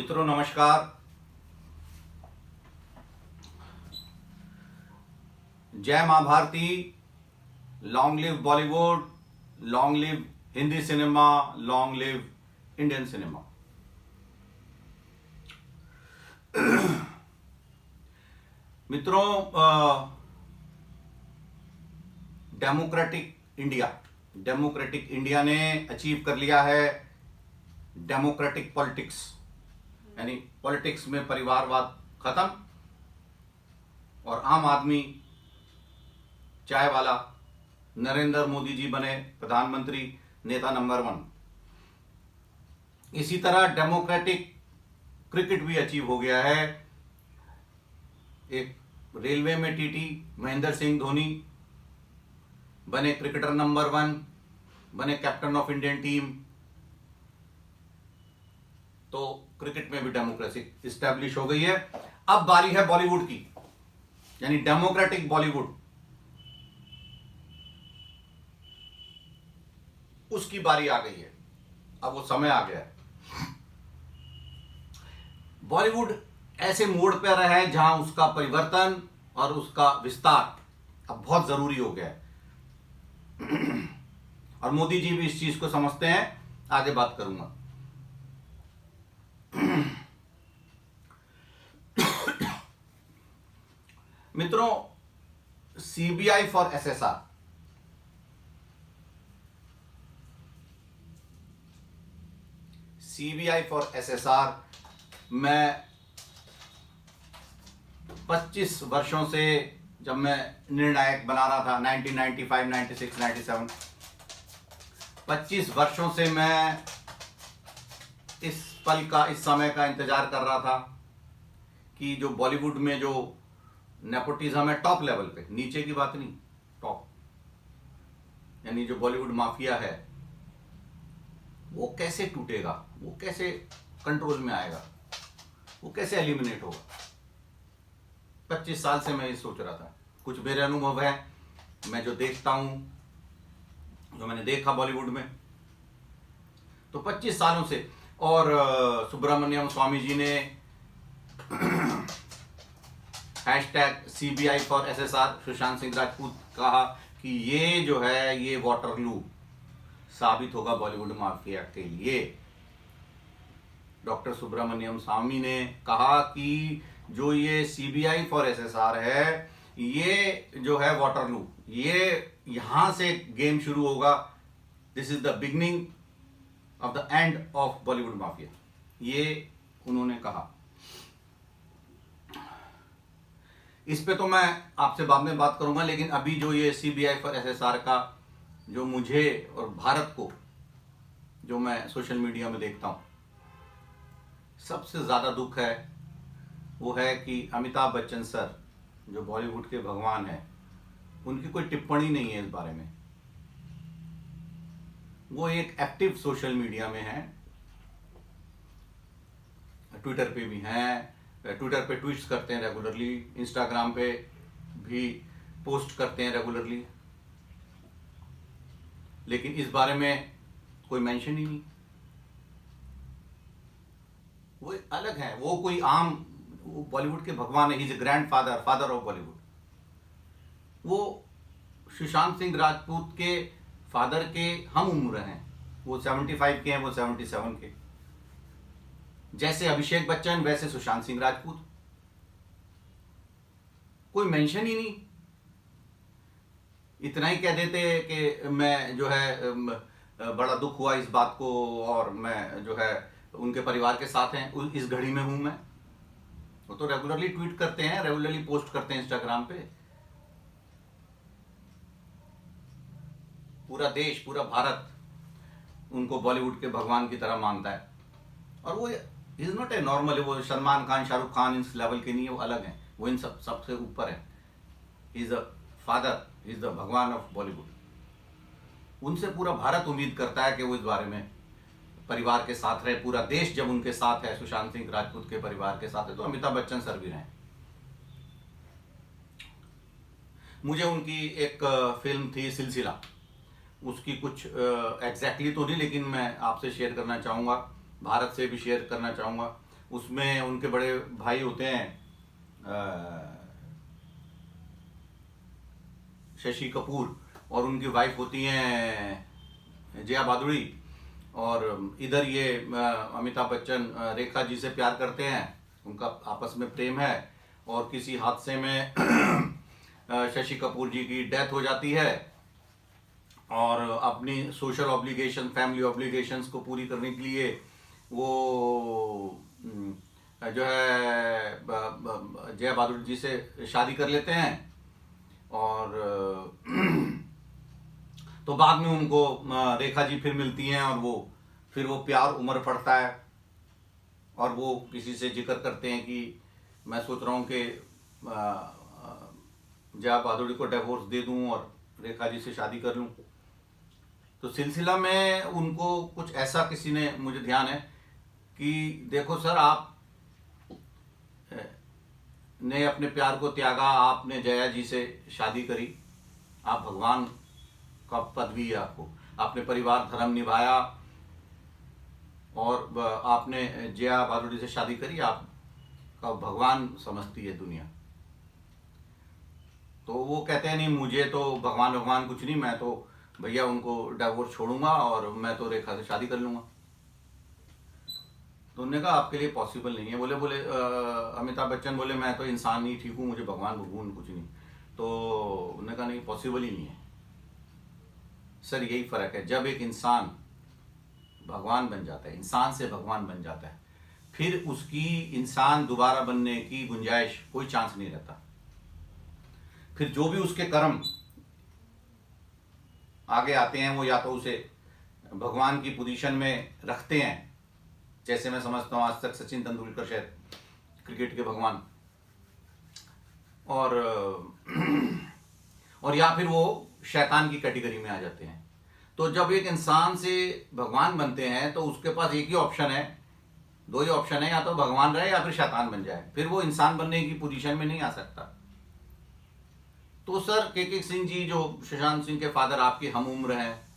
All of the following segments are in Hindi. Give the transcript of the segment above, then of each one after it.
मित्रों नमस्कार। जय मां Bharati. Long live Bollywood, long live Hindi cinema, long live Indian cinema. मित्रों, डेमोक्रेटिक इंडिया ने अचीव कर लिया है डेमोक्रेटिक पॉलिटिक्स, यानी पॉलिटिक्स में परिवारवाद खत्म और आम आदमी चाय वाला नरेंद्र मोदी जी बने प्रधानमंत्री, नेता नंबर 1। इसी तरह डेमोक्रेटिक क्रिकेट भी अचीव हो गया है। एक रेलवे में टीटी महेंद्र सिंह धोनी बने क्रिकेटर नंबर 1, बने कैप्टन ऑफ इंडियन टीम। तो क्रिकेट में भी डेमोक्रेसी इस्टेब्लिश हो गई है। अब बारी है बॉलीवुड की, यानी डेमोक्रेटिक बॉलीवुड, उसकी बारी आ गई है। अब वो समय आ गया है। बॉलीवुड ऐसे मोड़ पर है जहां उसका परिवर्तन और उसका विस्तार अब बहुत जरूरी हो गया है। और मोदी जी भी इस चीज को समझते हैं। आगे बात करूंगा। मित्रों, CBI for SSR, CBI for SSR मैं 25 वर्षों से, जब मैं निर्णायक बना रहा था 1995, 96, 97, 25 वर्षों से मैं इस पल का, इस समय का इंतजार कर रहा था कि जो बॉलीवुड में जो नेपोटिज्म है टॉप लेवल पे, नीचे की बात नहीं, टॉप, यानी जो बॉलीवुड माफिया है वो कैसे टूटेगा, वो कैसे कंट्रोल में आएगा, वो कैसे एलिमिनेट होगा। 25 साल से मैं ये सोच रहा था। कुछ मेरे अनुभव है, मैं जो देखता हूं, जो मैंने देखा बॉलीवुड में, तो 25 सालों से। और सुब्रमण्यम स्वामी जी ने #CBI for SSR Sushant Singh Rajput कहा कि ये जो है ये वाटरलू साबित होगा बॉलीवुड माफिया के लिए। डॉक्टर सुब्रमण्यम स्वामी ने कहा कि जो ये सीबीआई फॉर एसएसआर है, ये जो है वाटरलू, ये यहां से गेम शुरू होगा। This is the beginning of the end of Bollywood mafia, ये उन्होंने कहा। इस पे तो मैं आपसे बाद में बात करूंगा, लेकिन अभी जो ये सीबीआई फॉर एसएसआर का जो मुझे और भारत को, जो मैं सोशल मीडिया में देखता हूं, सबसे ज्यादा दुख है वो है कि अमिताभ बच्चन सर, जो बॉलीवुड के भगवान हैं, उनकी कोई टिप्पणी नहीं है इस बारे में। वो एक एक्टिव सोशल मीडिया में हैं, ट्विटर पे भी हैं, ट्विटर पे ट्वीट्स करते हैं रेगुलरली, इंस्टाग्राम पे भी पोस्ट करते हैं रेगुलरली, लेकिन इस बारे में कोई मेंशन ही नहीं। वो अलग है, वो कोई आम, वो बॉलीवुड के भगवान है। Is a grand father, father of Bollywood. वो सुशांत सिंह राजपूत के फादर के हम उम्र हैं। वो 75 के हैं, वो 77 के। जैसे अभिषेक बच्चन वैसे सुशांत सिंह राजपूत। कोई मेंशन ही नहीं। इतना ही कह देते कि मैं जो है बड़ा दुख हुआ इस बात को, और मैं जो है उनके परिवार के साथ हैं, इस घड़ी में हूं मैं। वो तो रेगुलरली ट्वीट करते हैं, रेगुलरली पोस्ट करते हैं इंस्टाग्राम पे। पूरा देश, पूरा भारत उनको बॉलीवुड के भगवान की तरह मानता है। और वो इज नॉट ए नॉर्मल, वो सलमान खान, शाहरुख खान इस लेवल के नहीं है, वो अलग है। वो इन सबसे ऊपर है। Is the father, is the भगवान ऑफ बॉलीवुड। उनसे पूरा भारत उम्मीद करता है कि वो इस बारे में परिवार के साथ रहे। पूरा देश जब उनके साथ है, सुशांत सिंह राजपूत के परिवार के साथ है, तो अमिताभ बच्चन सर भी रहे। मुझे उनकी एक फिल्म थी सिलसिला, उसकी कुछ एग्जैक्टली तो नहीं, लेकिन मैं आपसे शेयर करना चाहूंगा, भारत से भी शेयर करना चाहूंगा। उसमें उनके बड़े भाई होते हैं शशि कपूर, और उनकी वाइफ होती हैं जया भादुड़ी, और इधर ये अमिताभ बच्चन रेखा जी से प्यार करते हैं, उनका आपस में प्रेम है, और किसी हादसे में शशि कपूर जी की डेथ हो जाती है, और अपनी सोशल ऑब्लिगेशन, फैमिली ऑब्लिगेशंस को पूरी करने के लिए वो जो है जया भादुड़ी जी से शादी कर लेते हैं, और तो बाद में उनको रेखा जी फिर मिलती हैं, और फिर वो प्यार उमड़ पड़ता है, और वो किसी से जिक्र करते हैं कि मैं सोच रहा हूँ कि जया भादुड़ी को डिवोर्स दे दूँ और रेखा जी से शादी कर लूँ। तो सिलसिला में उनको कुछ ऐसा किसी ने, मुझे ध्यान है कि देखो सर, आप ने अपने प्यार को त्यागा, आपने जया जी से शादी करी, आप भगवान का पदवी है आपको, आपने परिवार धर्म निभाया, और आपने जया भादुड़ी से शादी करी, आपका भगवान समझती है दुनिया। तो वो कहते हैं नहीं, मुझे तो भगवान कुछ नहीं, मैं तो भैया उनको डिवोर्स छोड़ूंगा और मैं तो रेखा से शादी कर लूंगा। तो उन्होंने कहा आपके लिए पॉसिबल नहीं है। बोले अमिताभ बच्चन बोले मैं तो इंसान ही ठीक हूँ, मुझे भगवान कुछ नहीं। तो उन्होंने कहा नहीं, पॉसिबल ही नहीं है सर। यही फर्क है, जब एक इंसान भगवान बन जाता है, इंसान से भगवान बन जाता है, फिर उसकी इंसान दोबारा बनने की गुंजाइश, कोई चांस नहीं रहता। फिर जो भी उसके कर्म आगे आते हैं, वो या तो उसे भगवान की पोजीशन में रखते हैं, जैसे मैं समझता हूँ आज तक सचिन तेंदुलकर शायद क्रिकेट के भगवान, और या फिर वो शैतान की कैटेगरी में आ जाते हैं। तो जब एक इंसान से भगवान बनते हैं तो उसके पास एक ही ऑप्शन है, दो ही ऑप्शन है, या तो भगवान रहे या फिर शैतान बन जाए, फिर वो इंसान बनने की पोजीशन में नहीं आ सकता। तो सर के सिंह जी, जो सुशांत सिंह के फादर, आपकी हम उम्र हैं,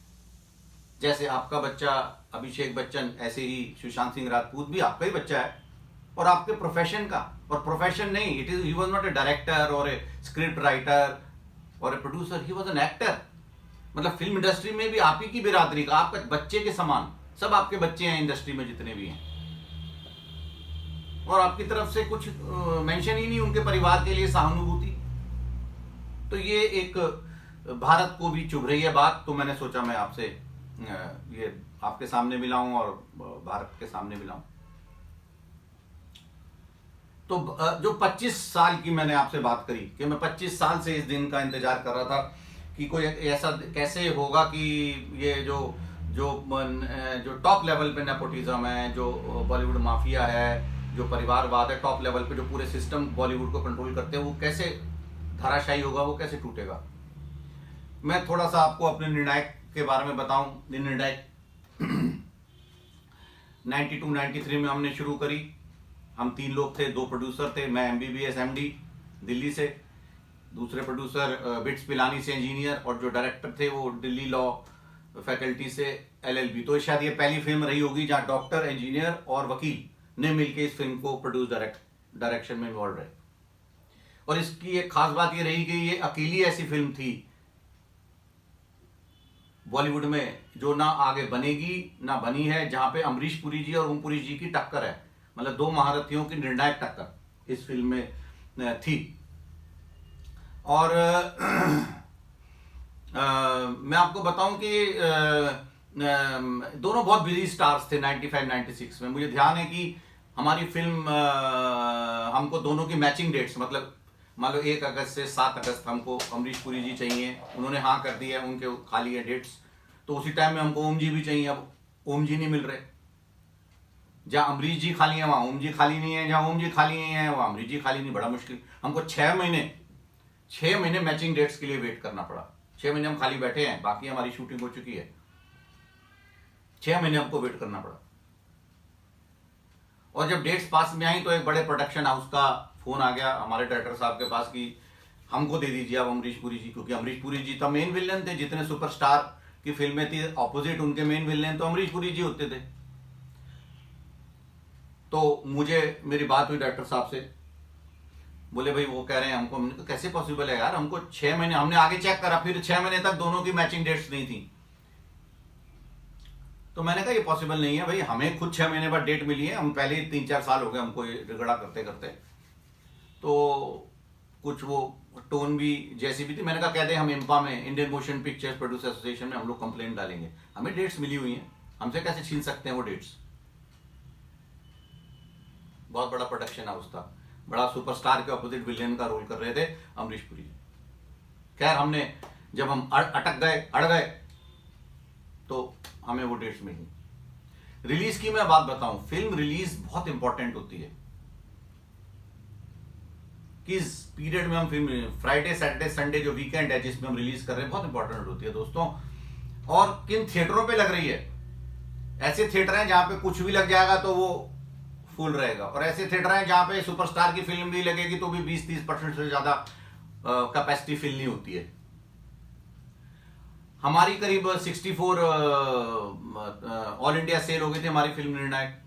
जैसे आपका बच्चा अभिषेक बच्चन, ऐसे ही सुशांत सिंह राजपूत भी आपका ही बच्चा है, और आपके प्रोफेशन का, और प्रोफेशन नहीं, it is, he was not a director और ए स्क्रिप्ट राइटर और a producer, he was an actor. मतलब फिल्म इंडस्ट्री में भी आप ही की बिरादरी का, आपका बच्चे के समान, सब आपके बच्चे हैं इंडस्ट्री में जितने भी हैं, और आपकी तरफ से कुछ मेंशन ही नहीं उनके परिवार के लिए सहानुभूति। तो ये एक भारत को भी चुभ रही है बात, तो मैंने सोचा मैं आपसे ये आपके सामने भी लाऊं और भारत के सामने भी लाऊं। तो जो 25 साल की मैंने आपसे बात करी कि मैं 25 साल से इस दिन का इंतजार कर रहा था कि कोई ऐसा कैसे होगा कि ये जो टॉप लेवल पे नेपोटिज्म है, जो बॉलीवुड माफिया है, जो परिवारवाद है टॉप लेवल पे, जो पूरे सिस्टम बॉलीवुड को कंट्रोल करते हैं, वो कैसे धराशायी होगा, वो कैसे टूटेगा। मैं थोड़ा सा आपको अपने निर्णायक के बारे में बताऊं। निर्णायक 92-93 में हमने शुरू करी। हम 3 लोग थे, 2 प्रोड्यूसर थे, मैं MBBS MD दिल्ली से, दूसरे प्रोड्यूसर बिट्स पिलानी से इंजीनियर, और जो डायरेक्टर थे वो दिल्ली लॉ फैकल्टी से LLB। तो शायद ये पहली फिल्म रही होगी जहां डॉक्टर, इंजीनियर और वकील ने मिलकर इस फिल्म को प्रोड्यूस डायरेक्शन में इन्वॉल्व रहे। और इसकी एक खास बात ये रही कि ये अकेली ऐसी फिल्म थी बॉलीवुड में जो ना आगे बनेगी ना बनी है, जहां पे अमरीश पुरी जी और ओम पुरी जी की टक्कर है, मतलब 2 महारथियों की निर्णायक टक्कर इस फिल्म में थी। और मैं आपको बताऊं कि दोनों बहुत बिजी स्टार्स थे 95-96 में। मुझे ध्यान है कि हमारी फिल्म हमको दोनों की मैचिंग डेट्स, मतलब मान लो 1 अगस्त से 7 अगस्त हमको अमरीश पुरी जी चाहिए, उन्होंने हाँ कर दी है, उनके खाली है डेट्स। तो उसी टाइम में हमको ओम जी भी चाहिए, अब ओम जी नहीं मिल रहे। जहां अमरीश जी खाली है वहां ओम जी खाली नहीं है, जहां ओम जी खाली नहीं है वहां अमरीश जी खाली नहीं। बड़ा मुश्किल, हमको 6 महीने मैचिंग डेट्स के लिए वेट करना पड़ा। 6 महीने हम खाली बैठे हैं, बाकी हमारी शूटिंग हो चुकी है, 6 महीने हमको वेट करना पड़ा। और जब डेट्स पास में आई तो एक बड़े प्रोडक्शन हाउस का फोन आ गया हमारे डायरेक्टर साहब के पास कि हमको दे दीजिए अब अमरीश पुरी जी, क्योंकि अमरीश पुरी जी तो मेन विलन थे। जितने सुपरस्टार की फिल्में थी, ऑपोजिट उनके मेन विलन तो अमरीश पुरी जी होते थे। तो मुझे मेरी बात हुई डॉक्टर साहब से, बोले भाई वो कह रहे हैं हमको, हमने कहा कैसे पॉसिबल है यार, हमको 6 महीने, हमने आगे चेक करा, फिर 6 महीने तक दोनों की मैचिंग डेट्स नहीं थी। तो मैंने कहा ये पॉसिबल नहीं है भाई, हमें खुद 6 महीने बाद डेट मिली है, हम पहले ही 3-4 साल हो गए हमको ये रगड़ा करते करते। तो कुछ वो टोन भी जैसी भी थी, मैंने कहा कहते हम इम्पा में, Indian motion pictures producer association में हम लोग कंप्लेंट डालेंगे, हमें डेट्स मिली हुई हैं, हमसे कैसे छीन सकते हैं वो डेट्स। बहुत बड़ा प्रोडक्शन हाउस था, बड़ा सुपरस्टार के ऑपोजिट विलेन का रोल कर रहे थे अमरीश पुरी। खैर हमने, जब हम अटक गए, अड़ गए, तो हमें वो डेट्स मिली। रिलीज की मैं बात बताऊं, फिल्म रिलीज बहुत इंपॉर्टेंट होती है। किस पीरियड में हम फिल्म, फ्राइडे सैटरडे संडे जो वीकेंड है जिसमें हम रिलीज कर रहे हैं, बहुत इंपॉर्टेंट होती है दोस्तों। और किन थिएटरों पे लग रही है, ऐसे थिएटर हैं जहां पे कुछ भी लग जाएगा तो वो फुल रहेगा, और ऐसे थिएटर हैं जहां पे सुपरस्टार की फिल्म भी लगेगी तो भी 20-30% से ज्यादा कैपेसिटी फिल नहीं होती है। हमारी करीब 64 ऑल इंडिया सेल हो गई थी हमारी फिल्म निर्णायक,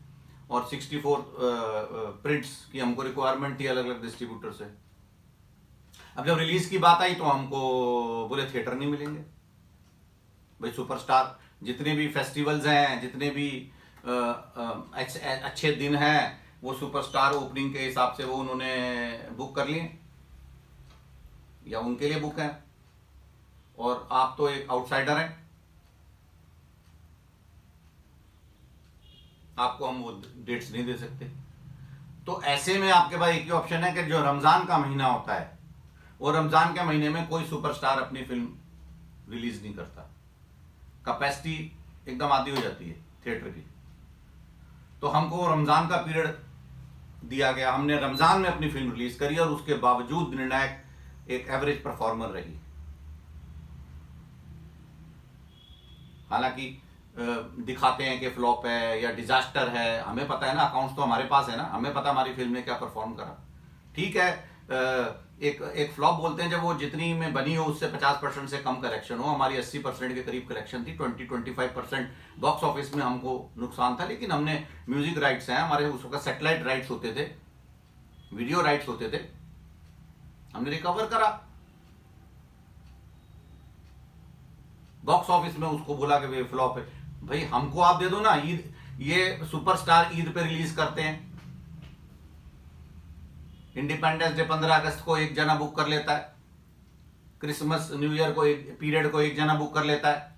और 64 प्रिंट्स की हमको रिक्वायरमेंट थी अलग अलग डिस्ट्रीब्यूटर से। अब जब रिलीज की बात आई तो हमको बोले थिएटर नहीं मिलेंगे भाई, सुपरस्टार जितने भी फेस्टिवल्स हैं, जितने भी अच्छे दिन हैं, वो सुपरस्टार ओपनिंग के हिसाब से वो उन्होंने बुक कर लिए या उनके लिए बुक हैं, और आप तो एक आउटसाइडर हैं, आपको हम वो डेट्स नहीं दे सकते। तो ऐसे में आपके पास एक ही ऑप्शन है कि जो रमजान का महीना होता है, वो रमजान के महीने में कोई सुपरस्टार अपनी फिल्म रिलीज नहीं करता, कैपेसिटी एकदम आधी हो जाती है थिएटर की। तो हमको रमजान का पीरियड दिया गया, हमने रमजान में अपनी फिल्म रिलीज करी, और उसके बावजूद निर्णायक एक एवरेज परफॉर्मर रही। हालांकि दिखाते हैं कि फ्लॉप है या डिजास्टर है, हमें पता है ना, अकाउंट्स तो हमारे पास है ना, हमें पता हमारी फिल्म ने क्या परफॉर्म करा। ठीक है, एक फ्लॉप बोलते हैं जब वो जितनी में बनी हो उससे 50% से कम कलेक्शन हो। हमारी 80% के करीब कलेक्शन थी, 20-25% बॉक्स ऑफिस में हमको नुकसान था, लेकिन हमने म्यूजिक राइट्स हैं हमारे, उस वक्त सैटेलाइट राइट्स होते थे, वीडियो राइट्स होते थे, हमने रिकवर करा। बॉक्स ऑफिस में उसको बोला कि वे फ्लॉप है, भाई हमको आप दे दो ना। ईद, ये सुपरस्टार ईद पे रिलीज करते हैं, इंडिपेंडेंस डे 15 अगस्त को एक जना बुक कर लेता है, क्रिसमस न्यू ईयर को एक पीरियड को एक जना बुक कर लेता है,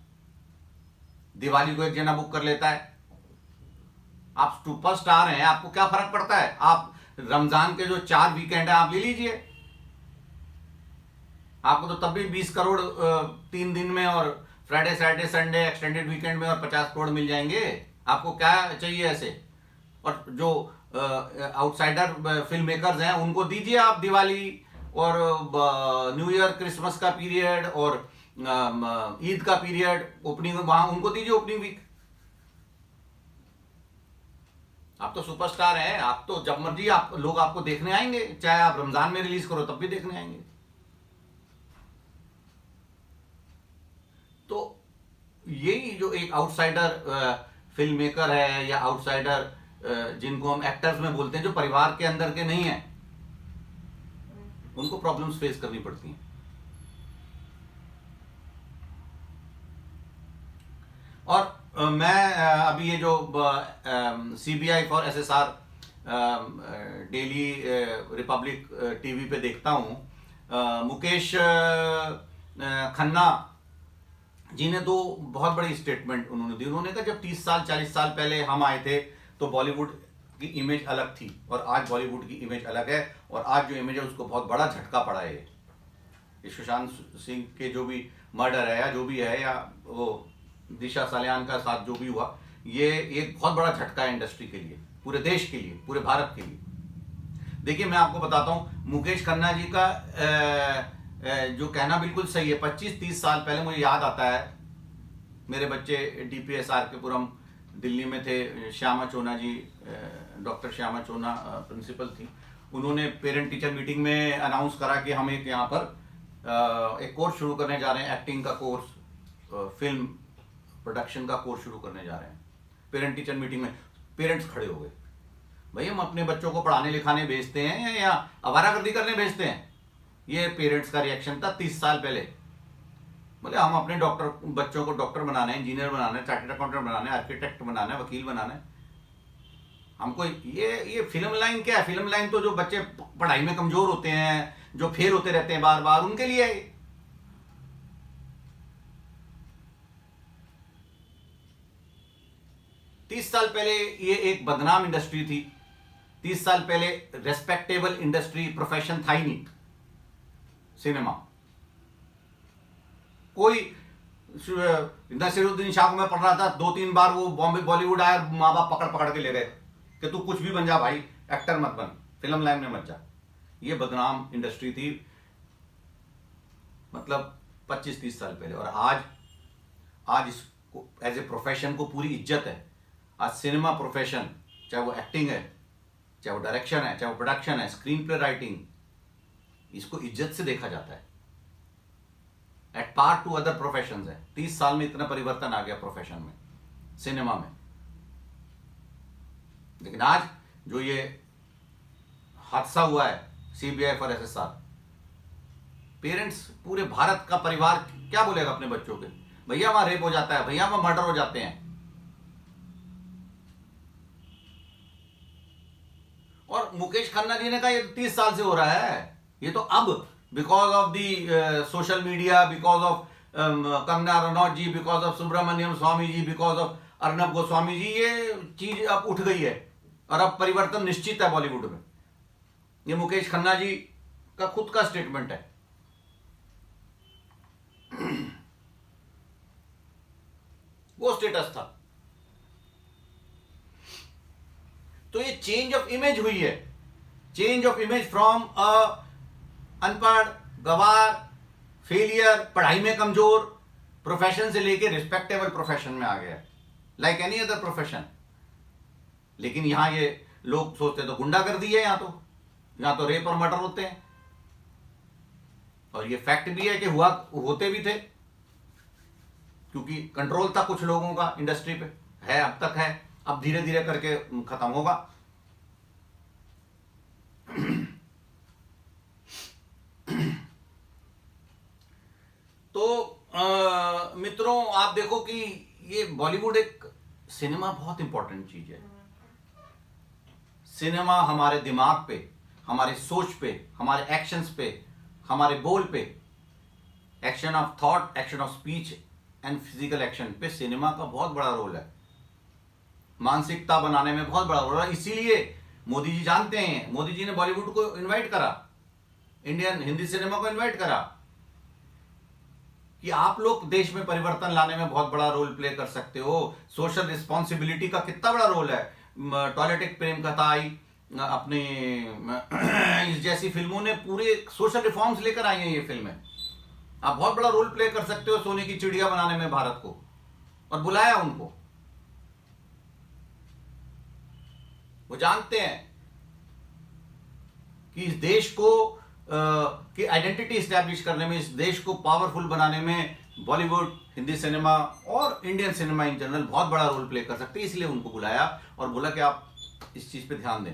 दिवाली को एक जना बुक कर लेता है। आप सुपरस्टार हैं, आपको क्या फर्क पड़ता है, आप रमजान के जो 4 वीकेंड है आप ले लीजिए, आपको तो तब भी 20 करोड़ 3 दिन में, और Friday Saturday Sunday extended weekend में और 50 करोड़ मिल जाएंगे। आपको क्या चाहिए ऐसे। और जो आउटसाइडर फिल्म मेकर्स हैं उनको दीजिए आप दिवाली और न्यू ईयर क्रिसमस का पीरियड और ईद का पीरियड, ओपनिंग वहां उनको दीजिए ओपनिंग वीक। आप तो सुपरस्टार हैं, आप तो जब मर्जी आप लोग आपको देखने आएंगे, चाहे आप रमजान में रिलीज करो तब भी देखने आएंगे। तो यही जो एक आउटसाइडर फिल्म मेकर है या आउटसाइडर जिनको हम एक्टर्स में बोलते हैं, जो परिवार के अंदर के नहीं है, उनको प्रॉब्लम्स फेस करनी पड़ती हैं। और मैं अभी ये जो CBI for SSR daily Republic TV पे देखता हूं, मुकेश खन्ना जी ने तो बहुत बड़ी स्टेटमेंट उन्होंने दी। उन्होंने कहा जब 30 साल 40 साल पहले हम आए थे तो बॉलीवुड की इमेज अलग थी, और आज बॉलीवुड की इमेज अलग है, और आज जो इमेज है उसको बहुत बड़ा झटका पड़ा है। ये सुशांत सिंह के जो भी मर्डर है या जो भी है, या वो दिशा सालियान का साथ जो भी हुआ, ये एक बहुत बड़ा झटका है इंडस्ट्री के लिए, पूरे देश के लिए, पूरे भारत के लिए। देखिए मैं आपको बताता हूं, मुकेश खन्ना जी का जो कहना बिल्कुल सही है। 25-30 साल पहले मुझे याद आता है, मेरे बच्चे DPS RK पुरम दिल्ली में थे, श्यामा चोना जी, डॉक्टर श्यामा चोना प्रिंसिपल थी, उन्होंने पेरेंट टीचर मीटिंग में अनाउंस करा कि हम एक यहाँ पर एक कोर्स शुरू करने जा रहे हैं, एक्टिंग का कोर्स, फिल्म प्रोडक्शन का कोर्स शुरू करने जा रहे हैं। पेरेंट टीचर मीटिंग में पेरेंट्स खड़े हो गए, भाई हम अपने बच्चों को पढ़ाने लिखाने भेजते हैं या आवारागर्दी करने भेजते हैं? ये पेरेंट्स का रिएक्शन था 30 साल पहले। बोले हम अपने डॉक्टर बच्चों को डॉक्टर बनाना है, इंजीनियर बनाना है, चार्टर्ड अकाउंटेंट बनाना है, आर्किटेक्ट बनाना है, वकील बनाना है। हमको ये फिल्म लाइन क्या है? फिल्म लाइन तो जो बच्चे पढ़ाई में कमजोर होते हैं, जो फेल होते रहते हैं बार बार, उनके लिए है। 30 साल पहले ये एक बदनाम इंडस्ट्री थी। 30 साल पहले रेस्पेक्टेबल इंडस्ट्री प्रोफेशन था ही नहीं सिनेमा। कोई नसीरुद्दीन शाह को मैं पढ़ रहा था, 2-3 बार वो बॉम्बे बॉलीवुड आया, माँ बाप पकड़ पकड़ के ले गए कि तू कुछ भी बन जा भाई, एक्टर मत बन, फिल्म लाइन में मत जा। ये बदनाम इंडस्ट्री थी, मतलब 25-30 साल पहले। और आज इसको एज ए प्रोफेशन को पूरी इज्जत है। आज सिनेमा प्रोफेशन, चाहे वो एक्टिंग है, चाहे वो डायरेक्शन है, चाहे वो प्रोडक्शन है, स्क्रीन प्ले राइटिंग, इसको इज्जत से देखा जाता है, at par to other professions है। 30 साल में इतना परिवर्तन आ गया प्रोफेशन में, सिनेमा में। लेकिन आज जो ये हादसा हुआ है CBI फॉर SSR, पेरेंट्स, पूरे भारत का परिवार क्या बोलेगा अपने बच्चों के? भैया वहां रेप हो जाता है, भैया वहां मर्डर हो जाते हैं। और मुकेश खन्ना जी ने कहा ये तो 30 साल से हो रहा है, ये तो अब because of the social media, because of Kangana Ranaut ji, because of Subramanian Swamy ji, because of Arnab Goswami ji, ये चीज अब उठ गई है और अब परिवर्तन निश्चित है बॉलीवुड में। ये मुकेश खन्ना जी का खुद का स्टेटमेंट है। वो स्टेटस था। तो ये चेंज ऑफ इमेज हुई है, चेंज ऑफ इमेज फ्रॉम अनपढ़, गवार, फेलियर, पढ़ाई में कमजोर प्रोफेशन से लेके रिस्पेक्टेबल प्रोफेशन में आ गया, लाइक एनी अदर प्रोफेशन। लेकिन यहां ये लोग सोचते तो गुंडागर्दी है, यहां तो रेप और मर्डर होते हैं। और ये फैक्ट भी है कि होते भी थे, क्योंकि कंट्रोल था कुछ लोगों का इंडस्ट्री पे, है, अब तक है, अब धीरे धीरे करके खत्म होगा। तो मित्रों, आप देखो कि ये बॉलीवुड एक सिनेमा बहुत इंपॉर्टेंट चीज है। सिनेमा हमारे दिमाग पे, हमारे सोच पे, हमारे एक्शंस पे, हमारे बोल पे, action of thought, action of speech and physical action पे सिनेमा का बहुत बड़ा रोल है। मानसिकता बनाने में बहुत बड़ा रोल है। इसीलिए मोदी जी जानते हैं, मोदी जी ने बॉलीवुड को इनवाइट करा, इंडियन हिंदी सिनेमा को इनवाइट करा कि आप लोग देश में परिवर्तन लाने में बहुत बड़ा रोल प्ले कर सकते हो। सोशल रिस्पॉन्सिबिलिटी का कितना बड़ा रोल है। टॉयलेटिक प्रेम कथा आई, अपने इस जैसी फिल्मों ने पूरे सोशल रिफॉर्म्स लेकर आई हैं ये फिल्में। आप बहुत बड़ा रोल प्ले कर सकते हो सोने की चिड़िया बनाने में भारत को, और बुलाया उनको। वो जानते हैं कि इस देश को की आइडेंटिटी स्टैब्लिश करने में, इस देश को पावरफुल बनाने में बॉलीवुड, हिंदी सिनेमा और इंडियन सिनेमा इन जनरल बहुत बड़ा रोल प्ले कर सकते हैं। इसलिए उनको बुलाया और बोला कि आप इस चीज पे ध्यान दें।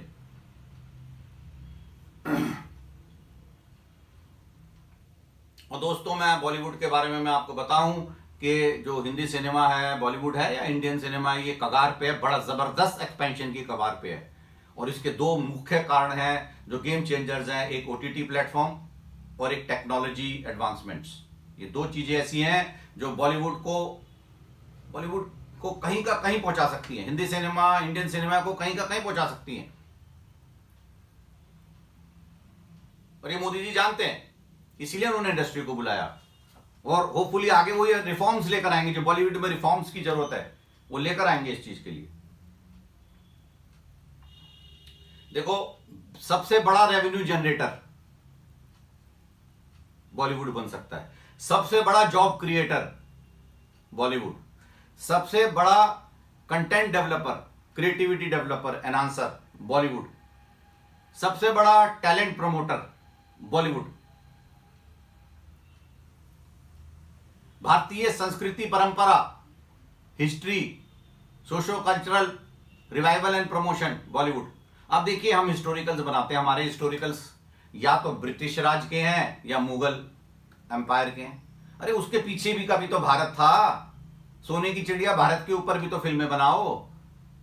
और दोस्तों, मैं बॉलीवुड के बारे में मैं आपको बताऊं कि जो हिंदी सिनेमा है, बॉलीवुड है या इंडियन सिनेमा है, ये कगार पे है, बड़ा जबरदस्त एक्सपेंशन की कगार पे है। और इसके दो मुख्य कारण हैं जो गेम चेंजर्स हैं, एक OTT प्लेटफॉर्म और एक टेक्नोलॉजी एडवांसमेंट्स। ये दो चीजें ऐसी हैं जो बॉलीवुड को कहीं का कहीं पहुंचा सकती हैं, हिंदी सिनेमा, इंडियन सिनेमा को कहीं का कहीं पहुंचा सकती हैं। और ये मोदी जी जानते हैं, इसीलिए उन्होंने इंडस्ट्री को बुलाया। और होपफुली आगे वो ये रिफॉर्म्स लेकर आएंगे, जो बॉलीवुड में रिफॉर्म्स की जरूरत है वो लेकर आएंगे इस चीज के लिए। देखो, सबसे बड़ा रेवेन्यू जनरेटर बॉलीवुड बन सकता है, सबसे बड़ा जॉब क्रिएटर बॉलीवुड, सबसे बड़ा content developer, creativity developer, enhancer Bollywood, सबसे बड़ा टैलेंट प्रमोटर बॉलीवुड। भारतीय संस्कृति, परंपरा, history, socio cultural revival and promotion Bollywood. अब देखिए, हम हिस्टोरिकल्स बनाते हैं, हमारे हिस्टोरिकल्स या तो ब्रिटिश राज के हैं या मुगल एम्पायर के हैं। अरे उसके पीछे भी कभी तो भारत था। सोने की चिड़िया, भारत के ऊपर भी तो फिल्में बनाओ,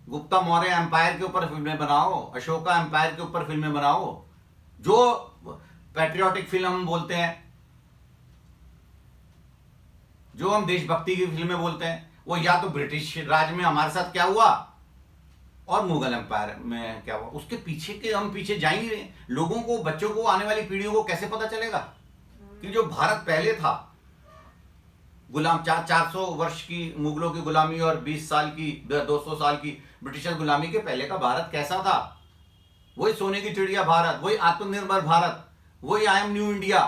गुप्ता मौर्य एम्पायर के ऊपर फिल्में बनाओ, अशोका एम्पायर के ऊपर फिल्में बनाओ। जो पैट्रियोटिक फिल्म हम बोलते हैं, जो हम देशभक्ति की फिल्में बोलते हैं, वो या तो ब्रिटिश राज में हमारे साथ क्या हुआ और मुगल एम्पायर में क्या हुआ, उसके पीछे के हम पीछे जा ही नहीं रहे। लोगों को, बच्चों को, आने वाली पीढ़ियों को कैसे पता चलेगा कि जो भारत पहले था, गुलाम 400 वर्ष की मुगलों की गुलामी और 20 साल की 200 साल की ब्रिटिशर गुलामी के पहले का भारत कैसा था। वही सोने की चिड़िया भारत, वही आत्मनिर्भर भारत, वही आई एम न्यू इंडिया,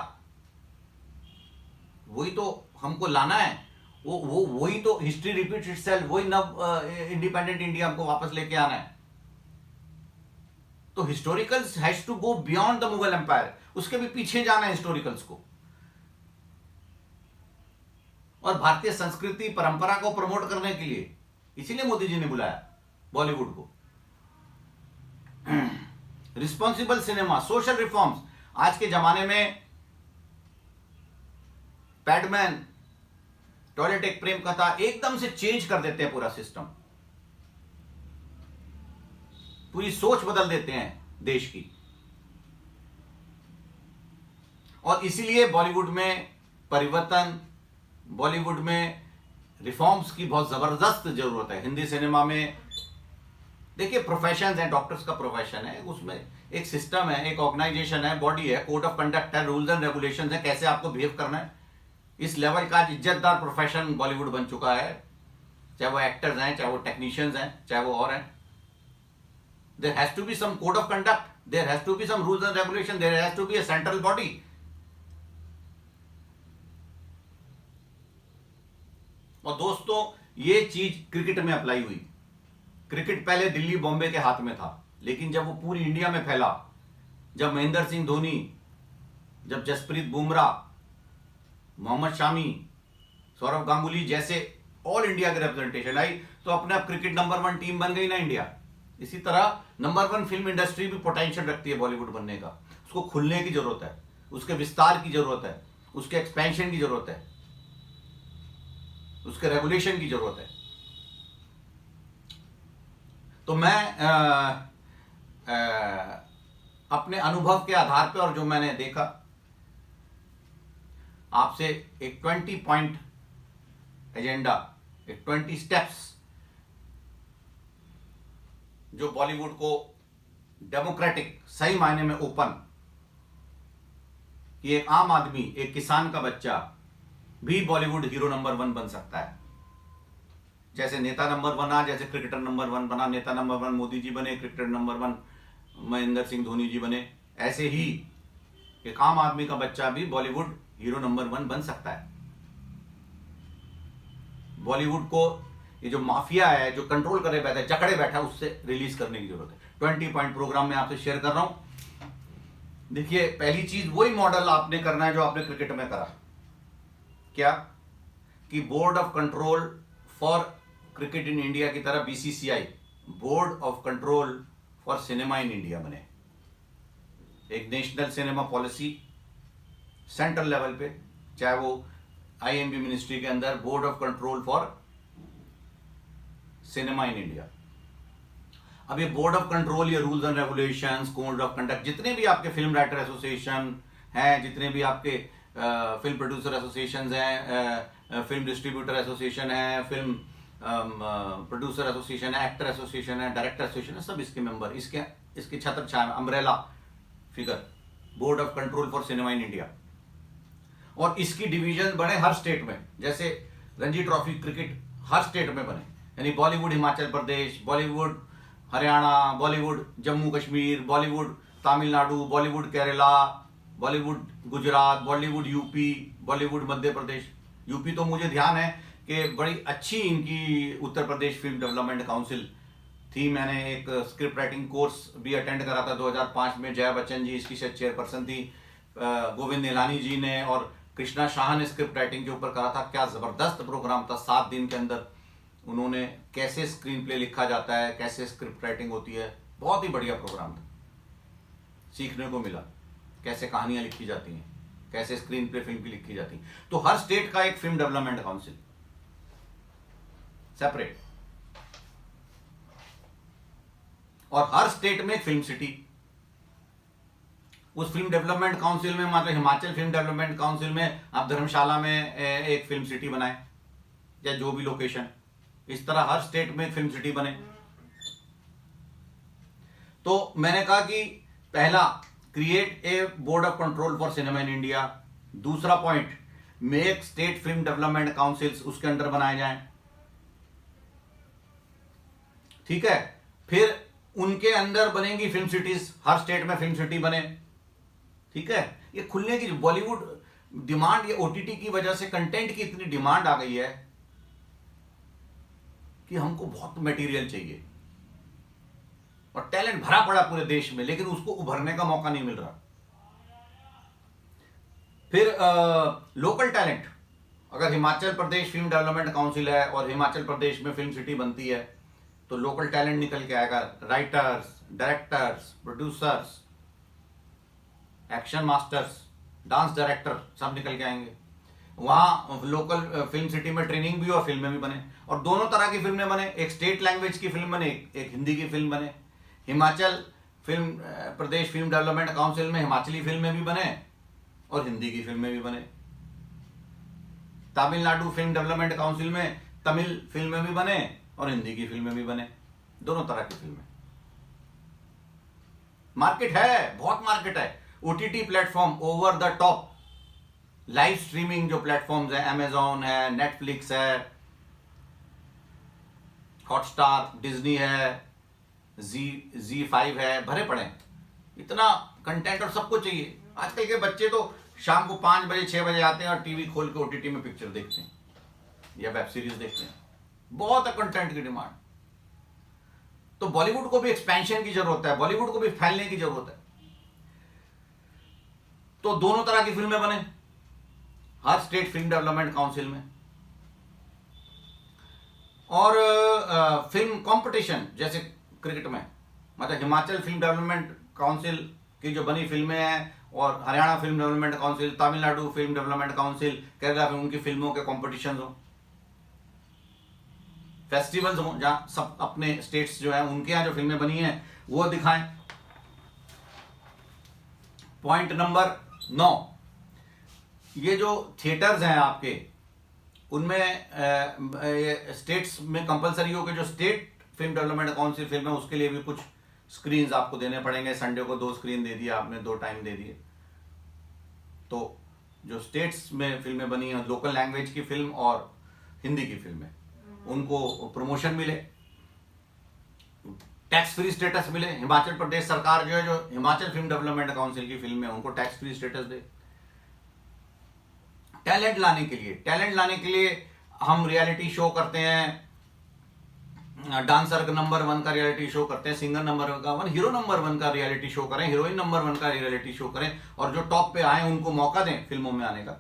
वही तो हमको लाना है। वो वही तो हिस्ट्री रिपीट्स इटसेल्फ, वही नव इंडिपेंडेंट इंडिया हमको वापस लेके आना है। तो historicals has to go beyond the Mughal empire, उसके भी पीछे जाना है हिस्टोरिकल्स को। और भारतीय संस्कृति परंपरा को प्रमोट करने के लिए, इसीलिए मोदी जी ने बुलाया बॉलीवुड को। Responsible cinema, social reforms. आज के जमाने में पैडमैन, टॉयलेट एक प्रेम कथा एकदम से चेंज कर देते हैं पूरा सिस्टम, पूरी सोच बदल देते हैं देश की। और इसीलिए बॉलीवुड में परिवर्तन, बॉलीवुड में रिफॉर्म्स की बहुत जबरदस्त जरूरत है। हिंदी सिनेमा में देखिए, प्रोफेशन है, डॉक्टर्स का प्रोफेशन है, उसमें एक सिस्टम है, एक ऑर्गेनाइजेशन है, बॉडी है, कोड ऑफ कंडक्ट है, रूल्स एंड रेगुलेशंस है, कैसे आपको बिहेव करना है। इस लेवल का इज्जतदार प्रोफेशन बॉलीवुड बन चुका है, चाहे वो एक्टर्स हैं, चाहे वो टेक्नीशियंस हैं, चाहे वो और हैं। There has to be some code of conduct, there has to be some rules and regulation, there has to be a central body. और दोस्तों, ये चीज क्रिकेट में अप्लाई हुई। क्रिकेट पहले दिल्ली बॉम्बे के हाथ में था, लेकिन जब वो पूरी इंडिया में फैला, जब महेंद्र सिंह धोनी, जब जसप्रीत बुमराह, मोहम्मद शामी, सौरव गांगुली जैसे ऑल इंडिया के रिप्रेजेंटेशन आई, तो अपने आप क्रिकेट नंबर 1 टीम बन गई ना इंडिया। इसी तरह नंबर 1 फिल्म इंडस्ट्री भी पोटेंशियल रखती है बॉलीवुड बनने का। उसको खुलने की जरूरत है, उसके विस्तार की जरूरत है, उसके एक्सपेंशन की जरूरत है, उसके रेगुलेशन की जरूरत है। तो मैं अपने अनुभव के आधार पर और जो मैंने देखा, आपसे एक 20 पॉइंट एजेंडा, एक 20 स्टेप्स जो बॉलीवुड को डेमोक्रेटिक, सही मायने में ओपन, कि एक आम आदमी, एक किसान का बच्चा भी बॉलीवुड हीरो नंबर 1 बन सकता है। जैसे नेता नंबर 1 बना, जैसे क्रिकेटर नंबर 1 बना, नेता नंबर 1 मोदी जी बने, क्रिकेटर नंबर 1 महेंद्र सिंह धोनी जी बने, ऐसे ही एक आम आदमी का बच्चा भी बॉलीवुड हीरो नंबर 1 बन सकता है। बॉलीवुड को ये जो माफिया है, जो कंट्रोल करे बैठा है, जकड़े बैठा है, उससे रिलीज करने की जरूरत है। 20 पॉइंट प्रोग्राम में आपसे शेयर कर रहा हूं। देखिए, पहली चीज वही मॉडल आपने करना है जो आपने क्रिकेट में करा। क्या कि board of control for cricket in India की तरह BCCI, board of control for cinema in India बने। एक national cinema policy central level पे, चाहे वो IMB मिनिस्ट्री के अंदर board of control for cinema in India. अब ये बोर्ड ऑफ कंट्रोल, ये rules and regulations, code of conduct, जितने भी आपके फिल्म राइटर एसोसिएशन हैं, जितने भी आपके फिल्म प्रोड्यूसर एसोसिएशन हैं, फिल्म डिस्ट्रीब्यूटर एसोसिएशन है, फिल्म प्रोड्यूसर एसोसिएशन है, एक्टर एसोसिएशन है, डायरेक्टर एसोसिएशन है, सब इसके मेंबर, इसके छत्र छाया में umbrella figure, board of control for cinema in India. और इसकी डिवीजन बने हर स्टेट में, जैसे रणजी ट्रॉफी क्रिकेट हर स्टेट में बने, यानी बॉलीवुड हिमाचल प्रदेश, बॉलीवुड हरियाणा, बॉलीवुड जम्मू कश्मीर, बॉलीवुड तमिलनाडु, बॉलीवुड केरला, बॉलीवुड गुजरात, बॉलीवुड यूपी, बॉलीवुड मध्य प्रदेश। यूपी तो मुझे ध्यान है कि बड़ी अच्छी इनकी Uttar Pradesh film development council थी। मैंने एक स्क्रिप्ट राइटिंग कोर्स भी अटेंड करा था 2005 में। जया बच्चन जी इसकी शायद चेयरपर्सन थी, गोविंद निलानी जी ने और कृष्णा शाह ने स्क्रिप्ट राइटिंग के ऊपर करा था। क्या जबरदस्त प्रोग्राम था। 7 दिन के अंदर उन्होंने कैसे स्क्रीन प्ले लिखा जाता है, कैसे स्क्रिप्ट राइटिंग होती है, बहुत ही बढ़िया प्रोग्राम था, सीखने को मिला कैसे कहानियां लिखी जाती हैं, कैसे स्क्रीन प्ले फिल्म की लिखी जाती है। तो हर स्टेट का एक फिल्म डेवलपमेंट काउंसिल सेपरेट, और हर स्टेट में फिल्म सिटी। उस फिल्म डेवलपमेंट काउंसिल में, मतलब हिमाचल फिल्म डेवलपमेंट काउंसिल में आप धर्मशाला में एक फिल्म सिटी बनाए, या जो भी लोकेशन, इस तरह हर स्टेट में फिल्म सिटी बने। तो मैंने कहा कि पहला, create a board of control for cinema in India. दूसरा point, make state film development councils उसके अंडर बनाए जाएं, ठीक है। फिर उनके अंदर बनेंगी फिल्म सिटीज, हर स्टेट में फिल्म सिटी बने, ठीक है। ये खुलने की बॉलीवुड डिमांड, ये ओटीटी की वजह से कंटेंट की इतनी डिमांड आ गई है कि हमको बहुत मटेरियल चाहिए, और टैलेंट भरा पड़ा पूरे देश में, लेकिन उसको उभरने का मौका नहीं मिल रहा। फिर लोकल टैलेंट, अगर Himachal Pradesh film development council है और हिमाचल प्रदेश में फिल्म सिटी बनती है, तो लोकल टैलेंट निकल के आएगा, writers, directors, producers, action masters, dance director, सब निकल के आएंगे। वहां लोकल फिल्म सिटी में ट्रेनिंग भी हो और फिल्में भी बने, और दोनों तरह की फिल्में बने, एक स्टेट लैंग्वेज की फिल्म बने, एक हिंदी की फिल्म बने। हिमाचल फिल्म प्रदेश फिल्म डेवलपमेंट काउंसिल में हिमाचली फिल्में भी बने और हिंदी की फिल्में भी बने। तमिलनाडु फिल्म डेवलपमेंट काउंसिल में तमिल फिल्में भी बने और हिंदी की फिल्में भी बने, दोनों तरह की फिल्में। मार्केट है, बहुत मार्केट है। OTT platform, over the top live streaming जो प्लेटफॉर्म्स है, अमेजॉन है, नेटफ्लिक्स है, हॉटस्टार, डिज्नी है, जी5 है, भरे पड़े हैं। इतना कंटेंट और सबको चाहिए। आजकल के बच्चे तो शाम को 5 बजे 6 बजे आते हैं और टीवी खोल के ओटीटी में पिक्चर देखते हैं या वेब सीरीज देखते हैं। बहुत है कंटेंट की डिमांड। तो बॉलीवुड को भी एक्सपेंशन की जरूरत है, बॉलीवुड को भी फैलने की जरूरत है। तो दोनों तरह की फिल्में बने हर स्टेट फिल्म डेवलपमेंट काउंसिल में। और फिल्म कंपटीशन, जैसे क्रिकेट में, मतलब हिमाचल फिल्म डेवलपमेंट काउंसिल की जो बनी फिल्में हैं, और Haryana film development council, Tamil Nadu film development council, Kerala film, उनकी फिल्मों के कॉम्पिटिशन हो, फेस्टिवल्स हो, जहां सब अपने स्टेट्स जो है उनके यहाँ जो फिल्में बनी हैं वो दिखाएं। पॉइंट नंबर 9, ये जो थिएटर्स हैं आपके, उनमें स्टेट्स में कंपलसरी हो कि जो state film development council film है उसके लिए भी कुछ स्क्रीन्स आपको देने पड़ेंगे। संडे को 2 स्क्रीन दे दिया आपने, 2 टाइम दे दिए। तो जो स्टेट्स में फिल्में बनी हैं, लोकल लैंग्वेज की फिल्म और हिंदी की फिल्में, उनको प्रमोशन मिले, टैक्स फ्री स्टेटस मिले। हिमाचल प्रदेश सरकार जो है, जो हिमाचल फिल्म डेवलपमेंट काउंसिल की फिल्म है, उनको टैक्स फ्री स्टेटस दे। टैलेंट लाने के लिए हम रियलिटी शो करते हैं, डांसर नंबर 1 का रियलिटी शो करते हैं, सिंगर नंबर 1, हीरो नंबर 1 का रियलिटी शो करें, हीरोइन नंबर 1 का रियलिटी शो करें, और जो टॉप पे आए उनको मौका दें फिल्मों में आने का।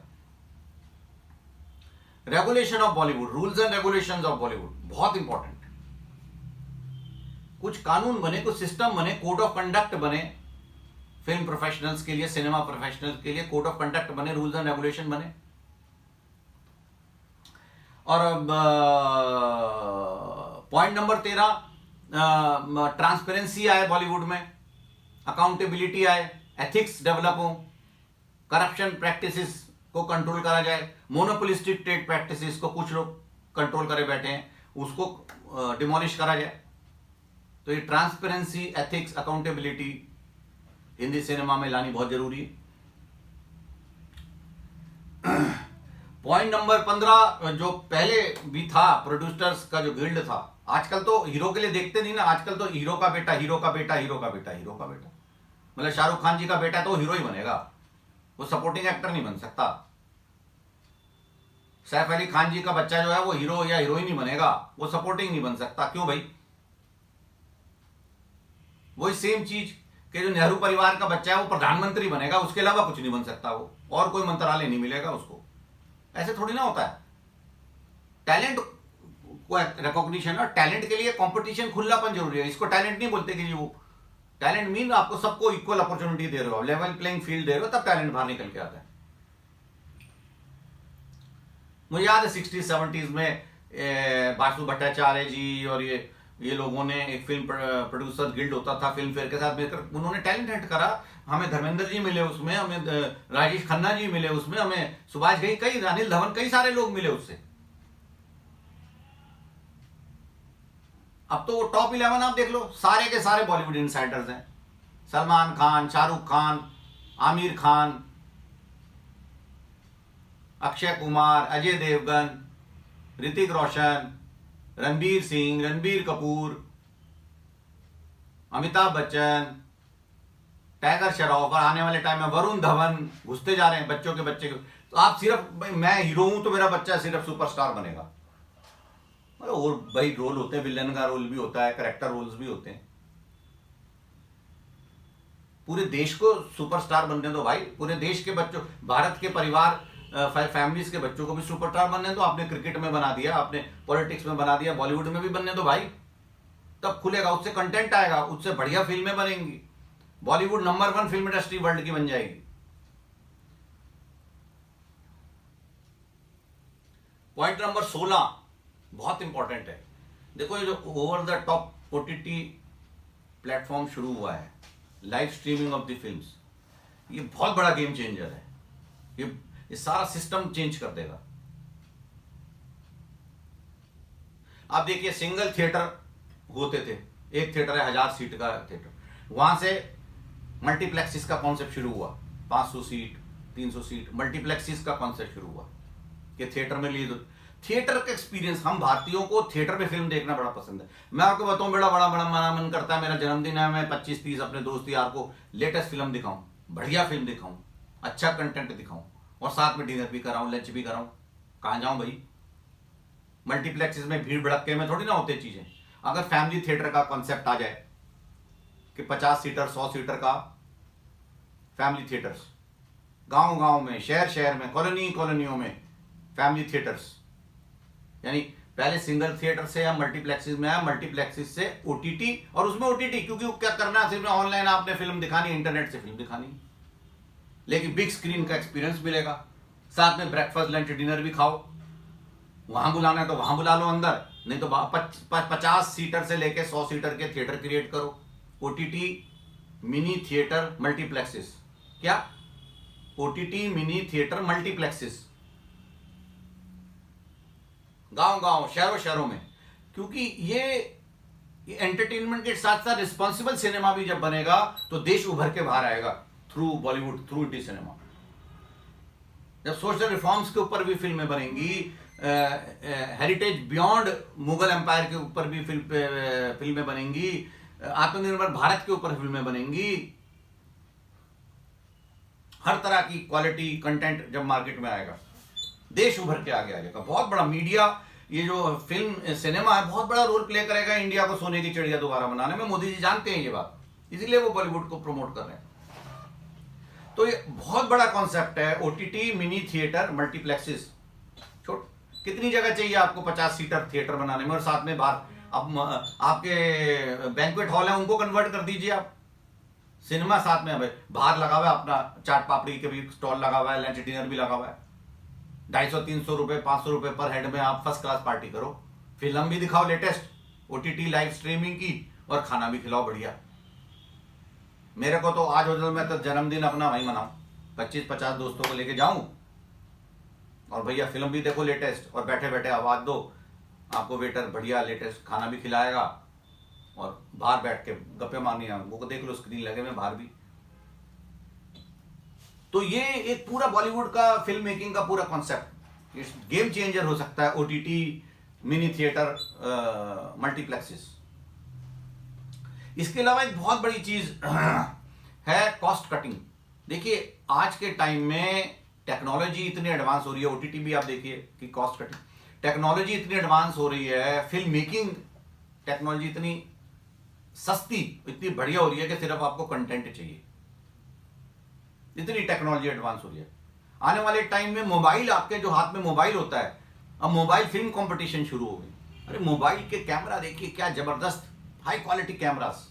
Regulation of Bollywood, rules and regulations of Bollywood, बहुत इंपॉर्टेंट। कुछ कानून बने, कुछ सिस्टम बने, कोड ऑफ कंडक्ट बने फिल्म प्रोफेशनल्स के लिए, सिनेमा प्रोफेशनल्स के लिए कोड ऑफ कंडक्ट बने, रूल्स एंड रेगुलेशन बने। और पॉइंट नंबर 13, ट्रांसपेरेंसी आए बॉलीवुड में, अकाउंटेबिलिटी आए, एथिक्स डेवलप हो, करप्शन प्रैक्टिसेस को कंट्रोल करा जाए, मोनोपोलिस्टिक ट्रेड प्रैक्टिसेस को कुछ लोग कंट्रोल करे बैठे हैं, उसको डिमोलिश करा जाए। तो ये transparency, ethics, accountability Hindi cinema में लानी बहुत जरूरी है। पॉइंट नंबर 15, जो पहले भी था, प्रोड्यूसर्स का जो गिल्ड था, आजकल तो हीरो के लिए देखते नहीं ना, आजकल तो हीरो का बेटा, हीरो का बेटा, हीरो का बेटा, हीरो का बेटा, मतलब शाहरुख खान जी का बेटा तो हीरो ही बनेगा, वो सपोर्टिंग एक्टर नहीं बन सकता। सैफ अली खान जी का बच्चा जो है वो हीरो या हीरोइन नहीं बनेगा, वो सपोर्टिंग नहीं बन सकता। क्यों भाई? वही सेम चीज कि जो नेहरू परिवार का बच्चा है वो प्रधानमंत्री बनेगा, उसके अलावा कुछ नहीं बन सकता वो, और कोई मंत्रालय नहीं मिलेगा उसको। ऐसे थोड़ी ना होता है। टैलेंट को रिकॉग्निशन और टैलेंट के लिए कंपटीशन, खुलापन जरूरी है। इसको टैलेंट नहीं बोलते कि जी वो टैलेंट मीन आपको सबको इक्वल अपॉर्चुनिटी दे रहे हो, लेवल प्लेइंग फील्ड दे रहे हो, तब टैलेंट बाहर निकल के आता है। मुझे याद है 60-70s में बासु भट्टाचार्य जी और ये लोगों ने एक फिल्म प्रोड्यूसर गिल्ड होता था, फिल्म फेयर के साथ मिलकर उन्होंने टैलेंट हंट करा। हमें धर्मेंद्र जी मिले उसमें, हमें राजेश खन्ना जी मिले उसमें, हमें सुभाष घई, कई अनिल धवन, कई सारे लोग मिले उससे। अब तो वो टॉप 11 आप देख लो, सारे के सारे बॉलीवुड इनसाइडर्स हैं। सलमान खान, शाहरुख खान, आमिर खान, अक्षय कुमार, अजय देवगन, ऋतिक रोशन, रणबीर सिंह, रणबीर कपूर, अमिताभ बच्चन, टाइगर श्रॉफ, और आने वाले टाइम में वरुण धवन घुसते जा रहे हैं बच्चों के बच्चे। तो आप सिर्फ मैं हीरो हूं तो मेरा बच्चा सिर्फ सुपरस्टार बनेगा, और भाई रोल होते हैं, विलन का रोल भी होता है, कैरेक्टर रोल्स भी होते हैं। पूरे देश को सुपरस्टार बनने दो भाई, पूरे देश के बच्चों, भारत के परिवार फैमिलीज के बच्चों को भी सुपरस्टार बनने दो। आपने क्रिकेट में बना दिया, आपने पॉलिटिक्स में बना दिया, बॉलीवुड में भी बनने दो भाई, तब खुलेगा, उससे कंटेंट आएगा, उससे बढ़िया फिल्में बनेंगी, Bollywood number 1 film industry world की बन जाएगी। पॉइंट नंबर 16 बहुत इंपॉर्टेंट है। देखो ये जो over the top OTT platform शुरू हुआ है, live streaming of the films, ये बहुत बड़ा गेम चेंजर है। ये सारा सिस्टम चेंज कर देगा। आप देखिए सिंगल थिएटर होते थे, एक थिएटर है 1000 सीट का थिएटर, वहां से मल्टीप्लेक्सिस का कॉन्सेप्ट शुरू हुआ, 500 सीट 300 सीट मल्टीप्लेक्सिस का कॉन्सेप्ट शुरू हुआ कि थिएटर में लिए थिएटर का एक्सपीरियंस। हम भारतीयों को थिएटर में फिल्म देखना बड़ा पसंद है। मैं आपको बताऊं, बड़ा बड़ा बड़ा मेरा मन करता है, मेरा जन्मदिन है, मैं 25-30 अपने दोस्त यार को लेटेस्ट फिल्म दिखाऊं, बढ़िया फिल्म दिखाऊं, अच्छा कंटेंट दिखाऊं, और साथ में डिनर भी कराऊं, लंच भी कराऊं। कहां जाऊं भाई, मल्टीप्लेक्सेस में भीड़ भड़के में थोड़ी ना होते चीजें। अगर फैमिली थिएटर का कॉन्सेप्ट आ जाए कि 50 सीटर 100 सीटर का फैमिली थिएटर्स, गांव गांव में, शहर शहर में, कॉलोनी कॉलोनियों में फैमिली थिएटर्स, यानी पहले सिंगल थिएटर से या मल्टीप्लेक्सेस में आया, मल्टीप्लेक्सेस से ओटीटी, और उसमें ओटीटी क्योंकि क्या करना, सिर्फ ऑनलाइन आपने फिल्म दिखानी, इंटरनेट से फिल्म दिखानी, लेकिन बिग स्क्रीन का एक्सपीरियंस मिलेगा, साथ में ब्रेकफास्ट लंच डिनर भी खाओ। वहां बुलाना है तो वहां बुला लो अंदर, नहीं तो 50 सीटर से लेके 100 सीटर के थिएटर क्रिएट करो। ओटीटी मिनी थिएटर मल्टीप्लेक्सेस, क्या ओटीटी मिनी थिएटर मल्टीप्लेक्सेस, गांव गांव शहरों शहरों में, क्योंकि ये एंटरटेनमेंट के साथ साथ रिस्पॉन्सिबल सिनेमा भी जब बनेगा तो देश उभर के बाहर आएगा थ्रू बॉलीवुड, थ्रू इंडी सिनेमा। जब सोशल रिफॉर्म्स के ऊपर भी फिल्में बनेंगी, हेरिटेज बियॉन्ड मुगल एम्पायर के ऊपर भी फिल्में बनेंगी, आत्मनिर्भर भारत के ऊपर फिल्में बनेंगी, हर तरह की क्वालिटी कंटेंट जब मार्केट में आएगा, देश उभर के आगे आ जाएगा। बहुत बड़ा मीडिया, ये जो फिल्म सिनेमा है, बहुत बड़ा रोल प्ले करेगा इंडिया को सोने की चिड़िया दोबारा बनाने में। मोदी जी जानते हैं ये बात, इसीलिए वो बॉलीवुड को प्रमोट कर रहे हैं। तो ये बहुत बड़ा कॉन्सेप्ट है, ओटीटी मिनी थिएटर मल्टीप्लेक्सेस। कितनी जगह चाहिए आपको 50 सीटर थिएटर बनाने में, और साथ में बाहर अब आपके बैंक्वेट हॉल है उनको कन्वर्ट कर दीजिए आप, सिनेमा साथ में, हमें बाहर लगा हुआ है अपना चाट पापड़ी के भी स्टॉल लगा हुआ है, लंच डिनर भी लगा हुआ है, 250-300 रुपए 500 रुपए पर हेड में आप फर्स्ट क्लास पार्टी करो, फिल्म भी दिखाओ लेटेस्ट ओटीटी लाइव स्ट्रीमिंग की, और खाना भी खिलाओ बढ़िया। मेरे को तो आज हो, मैं तो जन्मदिन अपना वहीं मनाऊं, 25-50 दोस्तों को लेके जाऊं, और भैया फिल्म भी देखो लेटेस्ट, और बैठे बैठे आवाज दो, आपको वेटर बढ़िया लेटेस्ट खाना भी खिलाएगा, और बाहर बैठ के गप्पे मारनी है, वो देख लो स्क्रीन लगे में बाहर भी। तो ये एक पूरा बॉलीवुड का फिल्म मेकिंग का पूरा कॉन्सेप्ट गेम चेंजर हो सकता है, ओटीटी मिनी थिएटर मल्टीप्लेक्सेस। इसके अलावा एक बहुत बड़ी चीज है कॉस्ट कटिंग। देखिए आज के टाइम में टेक्नोलॉजी इतनी एडवांस हो रही है, ओटीटी भी आप देखिए कि कॉस्ट कटिंग, टेक्नोलॉजी इतनी एडवांस हो रही है, फिल्म मेकिंग टेक्नोलॉजी इतनी सस्ती, इतनी बढ़िया हो रही है कि सिर्फ आपको कंटेंट चाहिए, इतनी टेक्नोलॉजी एडवांस हो रही है। आने वाले टाइम में मोबाइल, आपके जो हाथ में मोबाइल होता है, अब मोबाइल फिल्म कंपटीशन शुरू हो गई। अरे मोबाइल के कैमरा देखिए क्या जबरदस्त हाई क्वालिटी कैमरास,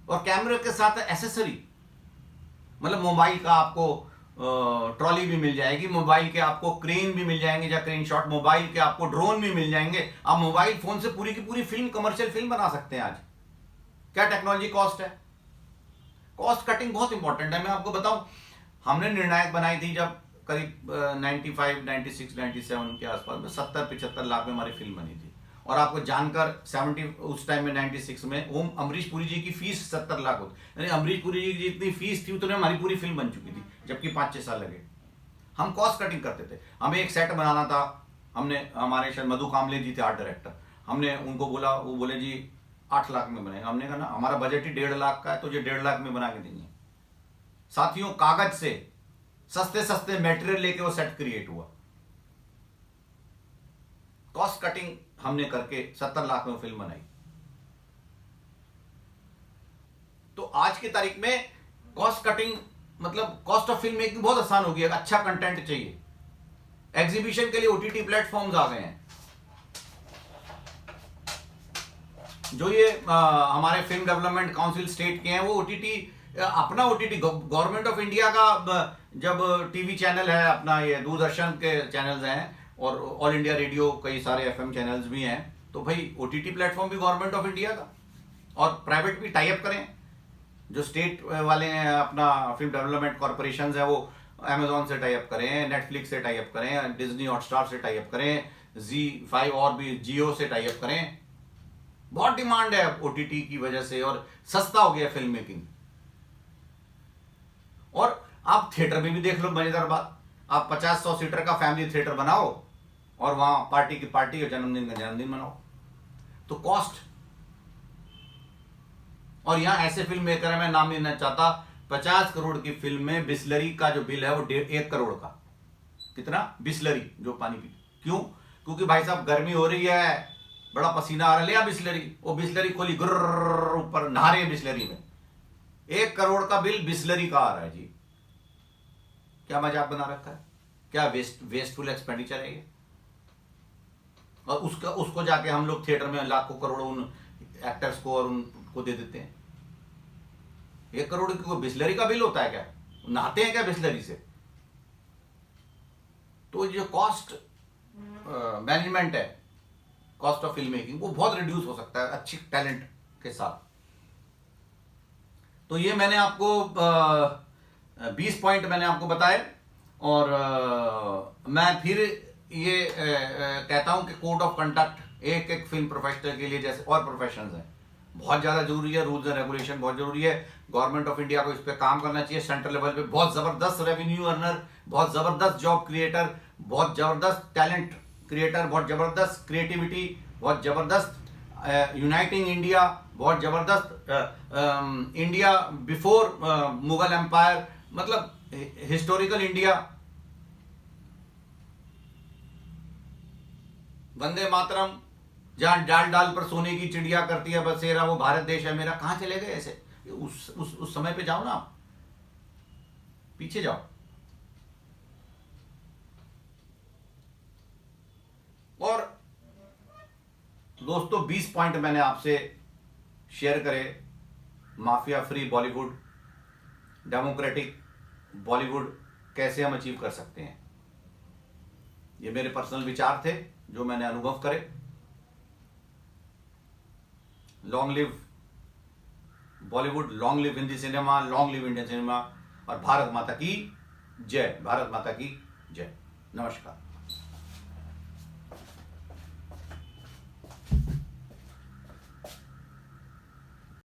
और कैमरे के साथ एसेसरी, मतलब मोबाइल का आपको ट्रॉली भी मिल जाएगी, मोबाइल के आपको क्रेन भी मिल जाएंगे या क्रेन शॉट, मोबाइल के आपको ड्रोन भी मिल जाएंगे। आप मोबाइल फोन से पूरी की पूरी फिल्म, कमर्शियल फिल्म बना सकते हैं आज। क्या टेक्नोलॉजी कॉस्ट है। कॉस्ट कटिंग बहुत इंपॉर्टेंट है। मैं आपको बताऊं, हमने निर्णायक बनाई थी जब करीब 95, 96, 97 के आसपास में 70-75 लाख में हमारी फिल्म बनी थी। और आपको जानकर 70 उस टाइम में 96 में ओम अमरीश पुरी जी की फीस 70 लाख होती, यानी अमरीश पुरी जी की जितनी फीस थी उतने हमारी पूरी फिल्म बन चुकी थी, जबकि 5-6 साल लगे। हम कॉस्ट कटिंग करते थे। हमें एक सेट बनाना था, हमने, हमारे शायद मधु कामले जी थे आर्ट डायरेक्टर, हमने उनको बोला, वो बोले जी 8 लाख में बनेगा। हमने कहा ना हमारा बजट ही 1.5 लाख का है, तो ये 1.5 लाख में बना के देंगे। साथियों, कागज से सस्ते सस्ते मटेरियल लेके वो सेट क्रिएट हुआ। कॉस्ट कटिंग हमने करके 70 लाख में फिल्म बनाई। तो आज की तारीख में कॉस्ट कटिंग मतलब कॉस्ट ऑफ फिल्म मेकिंग बहुत आसान हो गई है। अच्छा कंटेंट चाहिए, एग्जीबिशन के लिए ओटीटी प्लेटफॉर्म्स आ गए हैं। जो ये हमारे फिल्म डेवलपमेंट काउंसिल स्टेट के हैं, वो ओटीटी, अपना ओटीटी, गवर्नमेंट ऑफ इंडिया का जब टीवी चैनल है अपना, ये दूरदर्शन के चैनल्स हैं और ऑल इंडिया रेडियो, कई सारे एफएम चैनल्स भी हैं। तो भाई ओटीटी प्लेटफॉर्म भी गवर्नमेंट ऑफ इंडिया का, और प्राइवेट भी टाई अप करें। जो स्टेट वाले हैं, अपना फिल्म डेवलपमेंट कॉर्पोरेशन है, वो अमेजोन से टाई अप करें, नेटफ्लिक्स से टाई अप करें, डिज्नी हॉटस्टार से टाई अप करें, Z5 और भी जियो से टाई अप करें। बहुत डिमांड है ओटीटी की वजह से, और सस्ता हो गया फिल्म मेकिंग। और आप थिएटर में भी देख लो, मजेदार बात, आप 50-100 सीटर का फैमिली थिएटर बनाओ और वहां पार्टी की पार्टी और जन्मदिन का जन्मदिन मनाओ। तो कॉस्ट, और यहां ऐसे फिल्म मेकर है, मैं नाम लेना चाहता, 50 करोड़ की फिल्म में बिस्लरी का जो बिल है वो 1 करोड़ का। कितना? बिस्लरी जो पानी पी, क्यों? क्योंकि भाई साहब गर्मी हो रही है, बड़ा पसीना आ रहा है, ले बिस्लरी, वो बिस्लरी खोली, गुर्र ऊपर नहा रहे बिस्लरी में। 1 करोड़ का बिल बिस्लरी का आ रहा है जी। क्या मजाक बना रखा है? क्या वेस्टफुल एक्सपेंडिचर है ये? और उसको जाके हम लोग थिएटर में लाखों करोड़ों उन एक्टर्स को और उनको दे देते हैं। 1 करोड़ की कोई बिस्लरी का बिल होता है क्या? नहाते हैं क्या बिस्लरी से? तो जो कॉस्ट मैनेजमेंट है, कॉस्ट ऑफ फिल्म मेकिंग, वो बहुत रिड्यूस हो सकता है अच्छी टैलेंट के साथ। तो ये मैंने आपको 20 पॉइंट मैंने आपको बताए। और मैं फिर ये कहता हूं कि कोड ऑफ कंडक्ट एक एक फिल्म प्रोफेशनल के लिए, जैसे और प्रोफेशनल्स हैं, बहुत ज़्यादा जरूरी है। रूल्स एंड रेगुलेशन बहुत जरूरी है। गवर्नमेंट ऑफ इंडिया को इस पर काम करना चाहिए। सेंट्रल लेवल पे बहुत ज़बरदस्त रेवेन्यू अर्नर, बहुत ज़बरदस्त जॉब क्रिएटर, बहुत ज़बरदस्त टैलेंट क्रिएटर, बहुत ज़बरदस्त क्रिएटिविटी, बहुत ज़बरदस्त यूनाइटिंग इंडिया, बहुत ज़बरदस्त इंडिया बिफोर मुगल एम्पायर, मतलब हिस्टोरिकल इंडिया, वंदे मातरम, जहां डाल डाल पर सोने की चिड़िया करती है बसेरा, वो भारत देश है मेरा। कहां चले गए ऐसे? उस समय पे जाओ ना, आप पीछे जाओ। और दोस्तों 20 पॉइंट मैंने आपसे शेयर करे, mafia free Bollywood, democratic Bollywood कैसे हम अचीव कर सकते हैं। ये मेरे पर्सनल विचार थे जो मैंने अनुभव करे। Long live Bollywood, long live Hindi cinema, long live Indian cinema, और भारत माता की जय, भारत माता की जय। नमस्कार।